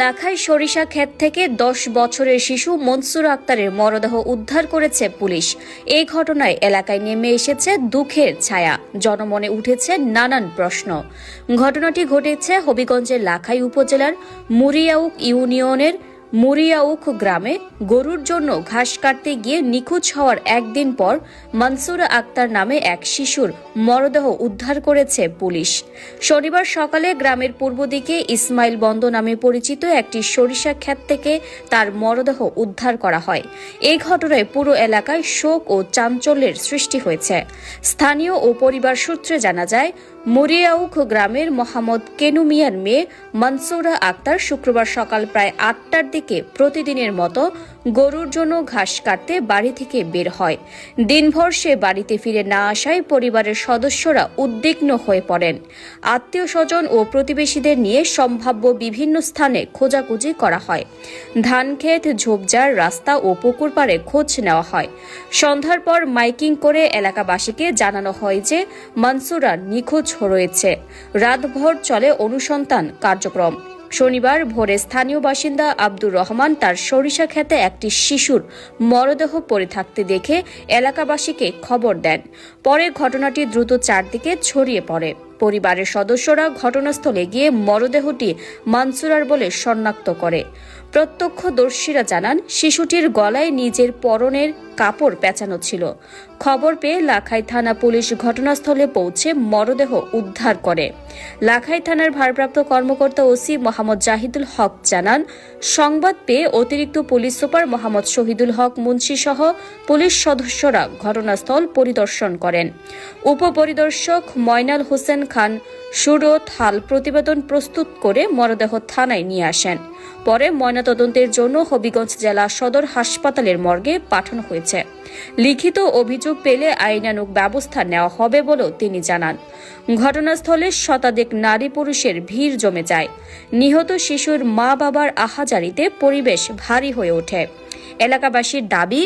লাখাই সরিষা ক্ষেত থেকে 10 বছরের শিশু মনসুর আক্তারের মরদেহ উদ্ধার করেছে পুলিশ। এই ঘটনায় এলাকায় নেমে এসেছে দুঃখের ছায়া, জনমনে উঠেছে নানান প্রশ্ন। ঘটনাটি ঘটেছে হবিগঞ্জের লাখাই উপজেলার মুরিয়াউক ইউনিয়নের মুরিয়াউক গ্রামে। গরুর জন্য ঘাস কাটতে গিয়ে নিখোঁজ হওয়ার একদিন পর মনসুরা আক্তার নামে এক শিশুর মরদেহ উদ্ধার করেছে পুলিশ। শনিবার সকালে গ্রামের পূর্ব দিকে ইসমাইল বন্দ নামে পরিচিত একটি সরিষা ক্ষেত থেকে তার মরদেহ উদ্ধার করা হয়। এই ঘটনায় পুরো এলাকায় শোক ও চাঞ্চল্যের সৃষ্টি হয়েছে। স্থানীয় ও পরিবার সূত্রে জানা যায়, মুরিয়াউক গ্রামের মোহাম্মদ কেনু মিয়ার মেয়ে মনসুরা আক্তার শুক্রবার সকাল প্রায় 8টার দিকে প্রতিদিনের মতো গরুর জন্য ঘাস কাটতে বাড়ি থেকে বের হয়। দিনভর সে বাড়িতে ফিরে না আসায় পরিবারের সদস্যরা উদ্বিগ্ন হয়ে পড়েন। আত্মীয় স্বজন ও প্রতিবেশীদের নিয়ে সম্ভাব্য বিভিন্ন স্থানে খোঁজাখুঁজি করা হয়। ধানক্ষেত, ঝোপঝাড়, রাস্তা ও পুকুর পাড়ে খোঁজ নেওয়া হয়। সন্ধ্যার পর মাইকিং করে এলাকাবাসীকে জানানো হয় যে মনসুরা নিখোঁজ রয়েছে। রাতভর চলে অনুসন্ধান কার্যক্রম। শনিবার ভোরে স্থানীয় বাসিন্দা আব্দুর রহমান তার সরিষা ক্ষেতে একটি শিশুর মরদেহ পড়ে থাকতে দেখে এলাকাবাসীকে খবর দেন। পরে ঘটনাটি দ্রুত চারদিকে ছড়িয়ে পড়ে। পরিবারের সদস্যরা ঘটনাস্থলে গিয়ে মরদেহটি মনসুরার বলে শনাক্ত করে। প্রত্যক্ষদর্শীরা জানান, শিশুটির গলায় নিজের পরনের কাপড় পেঁচানো ছিল। খবর পেয়ে লাখাই থানা পুলিশ ঘটনাস্থলে পৌঁছে মরদেহ উদ্ধার করে। লাখাই থানার ভারপ্রাপ্ত কর্মকর্তা ওসি মোহাম্মদ জাহিদুল হক জানান, সংবাদ পেয়ে অতিরিক্ত পুলিশ সুপার মোহাম্মদ শহীদুল হক মুন্সি সহ পুলিশ সদস্যরা ঘটনাস্থল পরিদর্শন করেন। উপপরিদর্শক ময়নাল হোসেন খান সুরত হাল প্রতিবেদন প্রস্তুত করে মরদেহ থানায় নিয়ে আসেন। পরে ময়নাতদন্তের জন্য হবিগঞ্জ জেলা সদর হাসপাতালের মর্গে পাঠানো হয়েছে। লিখিত অভিযোগ পেলে আইনানুগ ব্যবস্থা নেওয়া হবে বলেও তিনি জানান। ঘটনাস্থলে শতাধিক নারী পুরুষের ভিড় জমে যায়। নিহত শিশুর মা বাবার আহাজারিতে পরিবেশ ভারী হয়ে ওঠে। এলাকাবাসীর দাবি,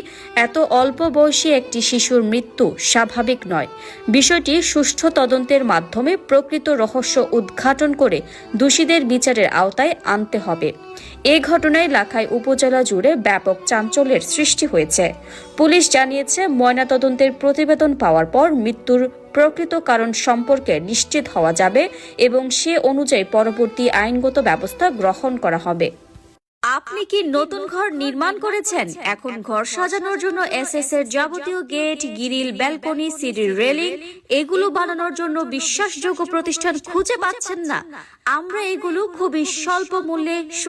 এত অল্প বয়সী একটি শিশুর মৃত্যু স্বাভাবিক নয়। বিষয়টি সুষ্ঠু তদন্তের মাধ্যমে প্রকৃত রহস্য উদ্ঘাটন করে দোষীদের বিচারের আওতায় আনতে হবে। এই ঘটনায় লাখাই উপজেলা জুড়ে ব্যাপক চাঞ্চল্যের সৃষ্টি হয়েছে। পুলিশ জানিয়েছে, ময়নাতদন্তের প্রতিবেদন পাওয়ার পর মৃত্যুর প্রকৃত কারণ সম্পর্কে নিশ্চিত হওয়া যাবে এবং সে অনুযায়ী পরবর্তী আইনগত ব্যবস্থা গ্রহণ করা হবে। আপনি কি নতুন ঘর নির্মাণ করেছেন? এখন ঘর সাজানোর জন্য এসএস এর যাবতীয় গেট, গ্রিল, ব্যালকনি, সিঁড়ির রেলিং এগুলো বানানোর জন্য বিশ্বাসযোগ্য প্রতিষ্ঠান খুঁজে পাচ্ছেন না? আমরা এগুলো খুবই স্বল্প মূল্যে